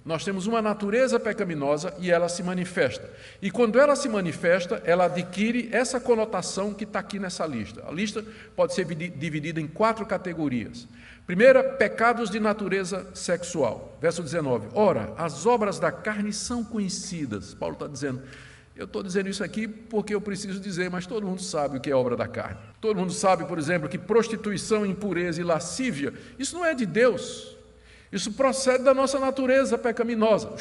Nós temos uma natureza pecaminosa e ela se manifesta. E quando ela se manifesta, ela adquire essa conotação que está aqui nessa lista. A lista pode ser dividida em 4 categorias. Primeira, pecados de natureza sexual. Verso 19. Ora, as obras da carne são conhecidas. Paulo está dizendo, eu estou dizendo isso aqui porque eu preciso dizer, mas todo mundo sabe o que é obra da carne. Todo mundo sabe, por exemplo, que prostituição, impureza e lascívia, isso não é de Deus. Isso procede da nossa natureza pecaminosa.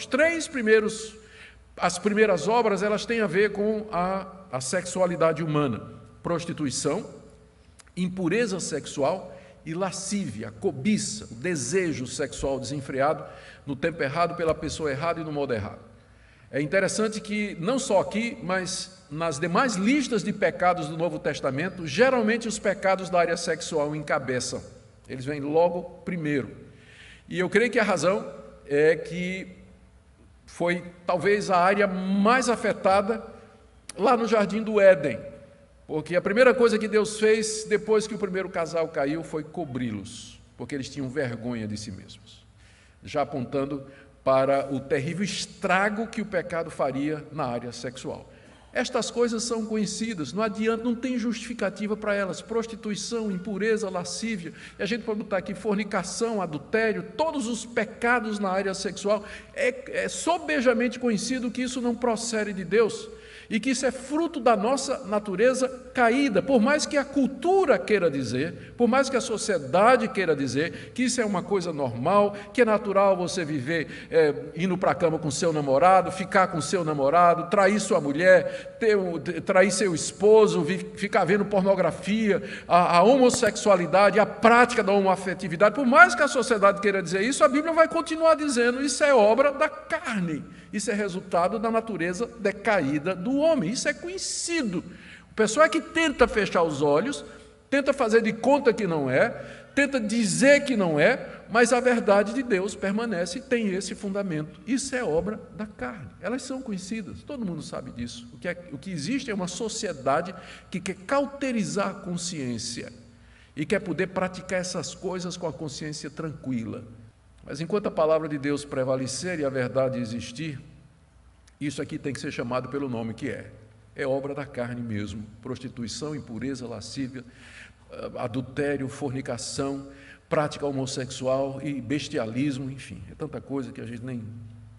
As primeiras obras, elas têm a ver com a sexualidade humana. Prostituição, impureza sexual e lascívia, cobiça, o desejo sexual desenfreado no tempo errado, pela pessoa errada e no modo errado. É interessante que, não só aqui, mas nas demais listas de pecados do Novo Testamento, geralmente os pecados da área sexual encabeçam. Eles vêm logo primeiro. E eu creio que a razão é que foi talvez a área mais afetada lá no Jardim do Éden, porque a primeira coisa que Deus fez depois que o primeiro casal caiu foi cobri-los, porque eles tinham vergonha de si mesmos, já apontando para o terrível estrago que o pecado faria na área sexual. Estas coisas são conhecidas, não adianta, não tem justificativa para elas. Prostituição, impureza, lascívia, e a gente pode botar aqui fornicação, adultério, todos os pecados na área sexual. É sobejamente conhecido que isso não procede de Deus e que isso é fruto da nossa natureza caída, por mais que a cultura queira dizer, por mais que a sociedade queira dizer que isso é uma coisa normal, que é natural você viver indo para a cama com seu namorado, ficar com seu namorado, trair sua mulher, trair seu esposo, ficar vendo pornografia, a homossexualidade, a prática da homoafetividade. Por mais que a sociedade queira dizer isso, a Bíblia vai continuar dizendo isso é obra da carne, isso é resultado da natureza decaída do homem, isso é conhecido. O pessoal é que tenta fechar os olhos, tenta fazer de conta que não é, tenta dizer que não é, mas a verdade de Deus permanece e tem esse fundamento. Isso é obra da carne. Elas são conhecidas, todo mundo sabe disso. O que existe é uma sociedade que quer cauterizar a consciência e quer poder praticar essas coisas com a consciência tranquila. Mas enquanto a palavra de Deus prevalecer e a verdade existir, isso aqui tem que ser chamado pelo nome que é obra da carne mesmo. Prostituição, impureza, lascívia, adultério, fornicação, prática homossexual e bestialismo, enfim, é tanta coisa que a gente nem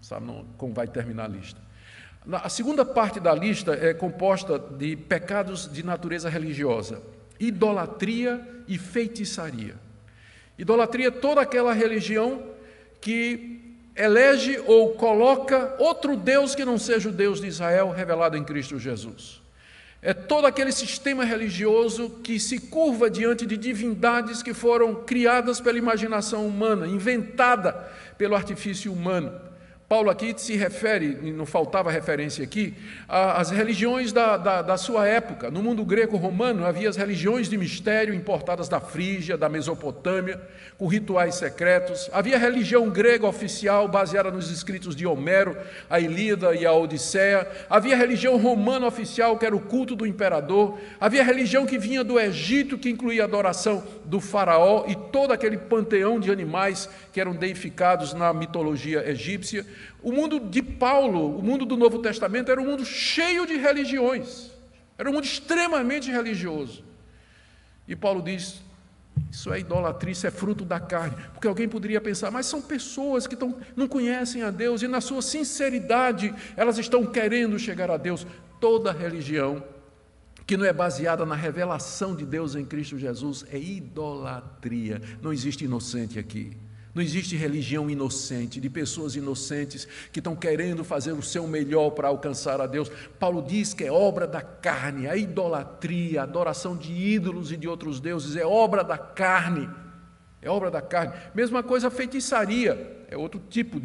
sabe como vai terminar a lista. A segunda parte da lista é composta de pecados de natureza religiosa, idolatria e feitiçaria. Idolatria é toda aquela religião que elege ou coloca outro Deus que não seja o Deus de Israel revelado em Cristo Jesus. É todo aquele sistema religioso que se curva diante de divindades que foram criadas pela imaginação humana, inventada pelo artifício humano. Paulo aqui se refere, e não faltava referência aqui, às religiões da sua época. No mundo greco-romano havia as religiões de mistério importadas da Frígia, da Mesopotâmia, com rituais secretos. Havia a religião grega oficial, baseada nos escritos de Homero, a Ilíada e a Odisseia. Havia a religião romana oficial, que era o culto do imperador. Havia a religião que vinha do Egito, que incluía a adoração do faraó e todo aquele panteão de animais que eram deificados na mitologia egípcia. O mundo de Paulo, o mundo do Novo Testamento, era um mundo cheio de religiões, era um mundo extremamente religioso. E Paulo diz, isso é idolatria, isso é fruto da carne, porque alguém poderia pensar, mas são pessoas que não conhecem a Deus e na sua sinceridade elas estão querendo chegar a Deus. Toda religião que não é baseada na revelação de Deus em Cristo Jesus é idolatria. Não existe inocente aqui. Não existe religião inocente, de pessoas inocentes que estão querendo fazer o seu melhor para alcançar a Deus. Paulo diz que é obra da carne, a idolatria, a adoração de ídolos e de outros deuses é obra da carne. É obra da carne. Mesma coisa a feitiçaria, é outro tipo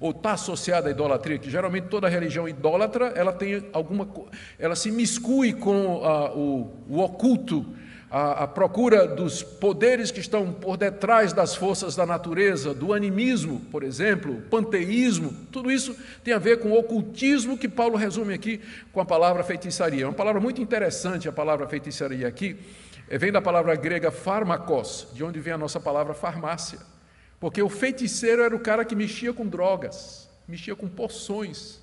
ou está associada à idolatria, que geralmente toda religião idólatra, ela se miscui com o oculto, a procura dos poderes que estão por detrás das forças da natureza, do animismo, por exemplo, panteísmo, tudo isso tem a ver com o ocultismo que Paulo resume aqui com a palavra feitiçaria. É uma palavra muito interessante, a palavra feitiçaria aqui, vem da palavra grega pharmakos, de onde vem a nossa palavra farmácia. Porque o feiticeiro era o cara que mexia com drogas, mexia com poções.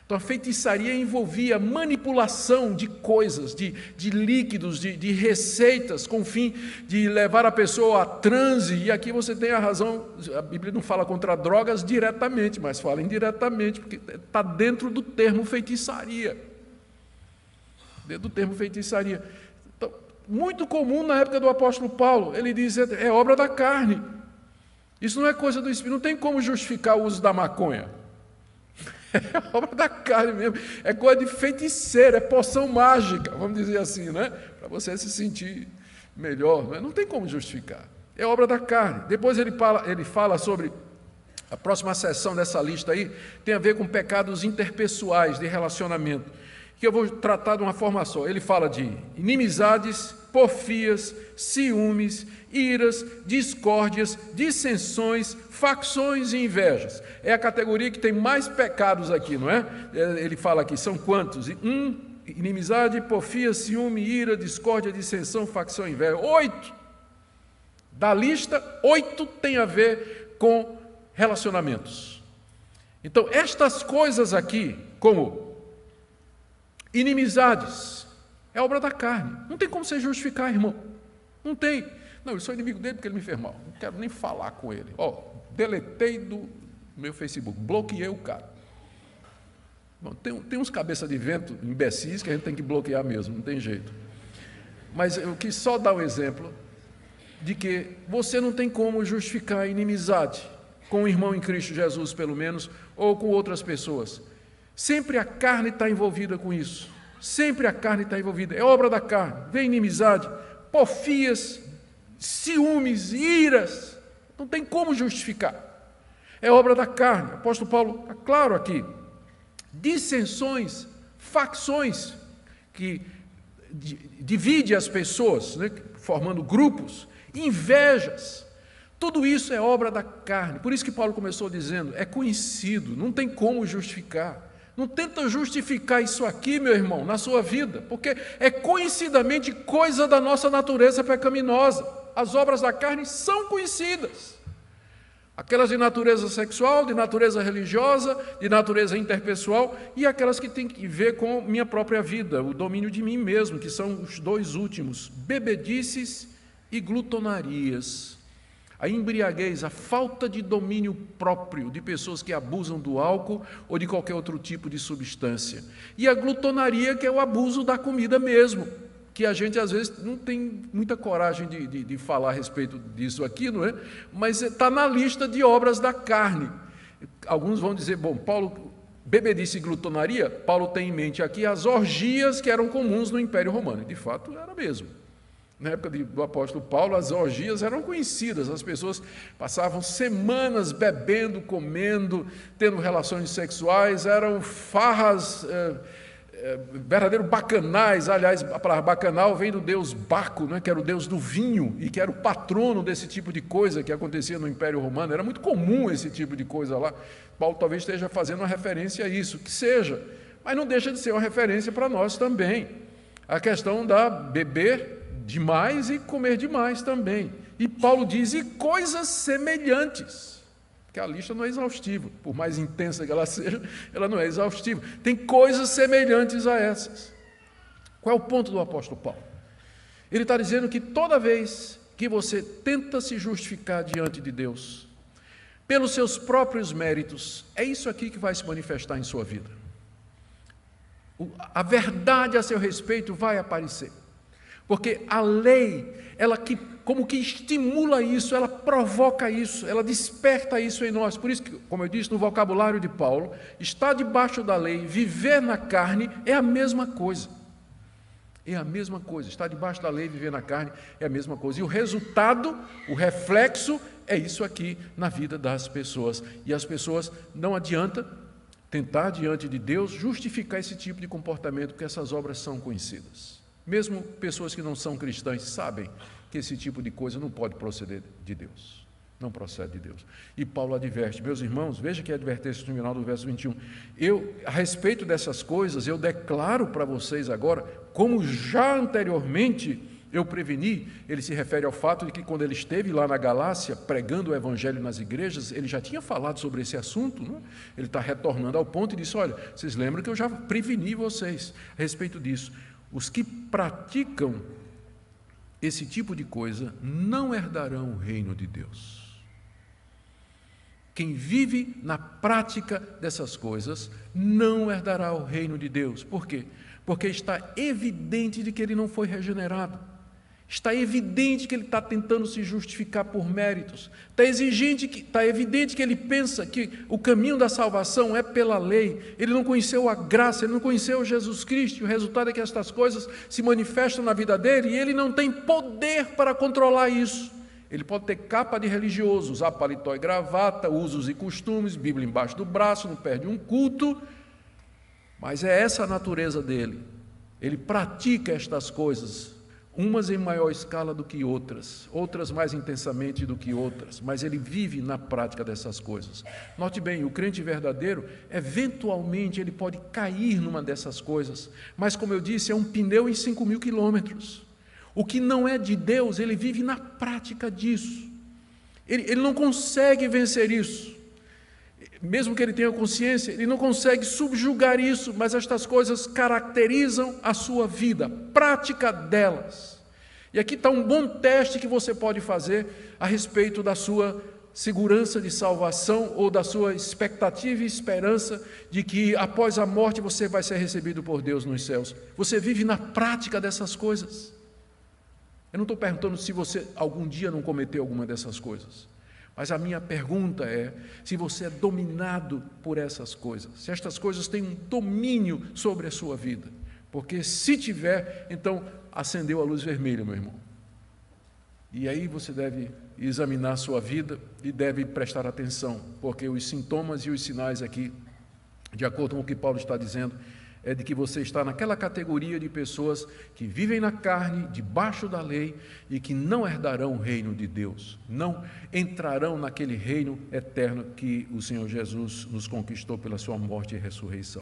Então a feitiçaria envolvia manipulação de coisas, de líquidos, de receitas, com o fim de levar a pessoa a transe. E aqui você tem a razão, a Bíblia não fala contra drogas diretamente, mas fala indiretamente, porque está dentro do termo feitiçaria. Dentro do termo feitiçaria. Então, muito comum na época do apóstolo Paulo, ele diz, é obra da carne. Isso não é coisa do Espírito, não tem como justificar o uso da maconha. É obra da carne mesmo, é coisa de feiticeiro, é poção mágica, vamos dizer assim, né? Para você se sentir melhor, não tem como justificar, é obra da carne. Depois ele fala sobre, a próxima seção dessa lista aí, tem a ver com pecados interpessoais de relacionamento, que eu vou tratar de uma forma só. Ele fala de inimizades, porfias, ciúmes, iras, discórdias, dissensões, facções e invejas. É a categoria que tem mais pecados aqui, não é? Ele fala aqui, são quantos? Inimizade, porfia, ciúme, ira, discórdia, dissensão, facção e inveja. 8. Da lista, 8 tem a ver com relacionamentos. Então, estas coisas aqui, como inimizades, é obra da carne. Não tem como você justificar, irmão. Não tem. Não, eu sou inimigo dele porque ele me fez mal. Não quero nem falar com ele. Deletei do meu Facebook, bloqueei o cara. Bom, tem uns cabeça de vento imbecis que a gente tem que bloquear mesmo, não tem jeito. Mas eu quis só dar um exemplo de que você não tem como justificar a inimizade com o irmão em Cristo Jesus, pelo menos, ou com outras pessoas. Sempre a carne está envolvida com isso. Sempre a carne está envolvida. É obra da carne. Vem inimizade, porfias, ciúmes, iras. Não tem como justificar. É obra da carne. O apóstolo Paulo está claro aqui. Dissensões, facções, que divide as pessoas, né, formando grupos, invejas. Tudo isso é obra da carne. Por isso que Paulo começou dizendo, é conhecido, não tem como justificar. Não tenta justificar isso aqui, meu irmão, na sua vida, porque é conhecidamente coisa da nossa natureza pecaminosa. As obras da carne são conhecidas. Aquelas de natureza sexual, de natureza religiosa, de natureza interpessoal, e aquelas que têm que ver com minha própria vida, o domínio de mim mesmo, que são os dois últimos, bebedices e glutonarias. A embriaguez, a falta de domínio próprio de pessoas que abusam do álcool ou de qualquer outro tipo de substância. E a glutonaria, que é o abuso da comida mesmo, que a gente às vezes não tem muita coragem de falar a respeito disso aqui, não é? Mas está na lista de obras da carne. Alguns vão dizer, bom, Paulo, bebedice e glutonaria, Paulo tem em mente aqui as orgias que eram comuns no Império Romano. De fato, era mesmo. Na época do apóstolo Paulo, as orgias eram conhecidas, as pessoas passavam semanas bebendo, comendo, tendo relações sexuais, eram farras, verdadeiros bacanais. Aliás, a palavra bacanal vem do deus Baco, né, que era o deus do vinho e que era o patrono desse tipo de coisa que acontecia no Império Romano. Era muito comum esse tipo de coisa lá. Paulo talvez esteja fazendo uma referência a isso, que seja, mas não deixa de ser uma referência para nós também. A questão da beber demais e comer demais também. E Paulo diz, e coisas semelhantes, porque a lista não é exaustiva, por mais intensa que ela seja, ela não é exaustiva. Tem coisas semelhantes a essas. Qual é o ponto do apóstolo Paulo? Ele está dizendo que toda vez que você tenta se justificar diante de Deus, pelos seus próprios méritos, é isso aqui que vai se manifestar em sua vida. A verdade a seu respeito vai aparecer. Porque a lei, ela como que estimula isso, ela provoca isso, ela desperta isso em nós. Por isso que, como eu disse no vocabulário de Paulo, estar debaixo da lei, viver na carne, é a mesma coisa. É a mesma coisa. Estar debaixo da lei e viver na carne é a mesma coisa. E o resultado, o reflexo, é isso aqui na vida das pessoas. E as pessoas, não adianta tentar diante de Deus justificar esse tipo de comportamento, porque essas obras são conhecidas. Mesmo pessoas que não são cristãs sabem que esse tipo de coisa não pode proceder de Deus. Não procede de Deus. E Paulo adverte, meus irmãos, veja que a advertência no final do verso 21. A respeito dessas coisas, eu declaro para vocês agora, como já anteriormente eu preveni, ele se refere ao fato de que quando ele esteve lá na Galácia, pregando o evangelho nas igrejas, ele já tinha falado sobre esse assunto, né? Ele está retornando ao ponto e disse, olha, vocês lembram que eu já preveni vocês a respeito disso. Os que praticam esse tipo de coisa não herdarão o reino de Deus. Quem vive na prática dessas coisas não herdará o reino de Deus. Por quê? Porque está evidente de que ele não foi regenerado. Está evidente que ele está tentando se justificar por méritos. Está evidente que ele pensa que o caminho da salvação é pela lei. Ele não conheceu a graça, ele não conheceu Jesus Cristo. E o resultado é que estas coisas se manifestam na vida dele e ele não tem poder para controlar isso. Ele pode ter capa de religioso, usar paletó e gravata, usos e costumes, Bíblia embaixo do braço, não perde um culto, mas é essa a natureza dele. Ele pratica estas coisas, umas em maior escala do que outras, outras mais intensamente do que outras, mas ele vive na prática dessas coisas. Note bem, o crente verdadeiro, eventualmente ele pode cair numa dessas coisas, mas como eu disse, é um pneu em 5.000 quilômetros. O que não é de Deus, ele vive na prática disso. Ele não consegue vencer isso. Mesmo que ele tenha consciência, ele não consegue subjugar isso, mas estas coisas caracterizam a sua vida, a prática delas. E aqui está um bom teste que você pode fazer a respeito da sua segurança de salvação ou da sua expectativa e esperança de que após a morte você vai ser recebido por Deus nos céus. Você vive na prática dessas coisas. Eu não estou perguntando se você algum dia não cometeu alguma dessas coisas, mas a minha pergunta é se você é dominado por essas coisas, se estas coisas têm um domínio sobre a sua vida, porque se tiver, então acendeu a luz vermelha, meu irmão. E aí você deve examinar a sua vida e deve prestar atenção, porque os sintomas e os sinais aqui, de acordo com o que Paulo está dizendo, é de que você está naquela categoria de pessoas que vivem na carne, debaixo da lei, e que não herdarão o reino de Deus, não entrarão naquele reino eterno que o Senhor Jesus nos conquistou pela sua morte e ressurreição.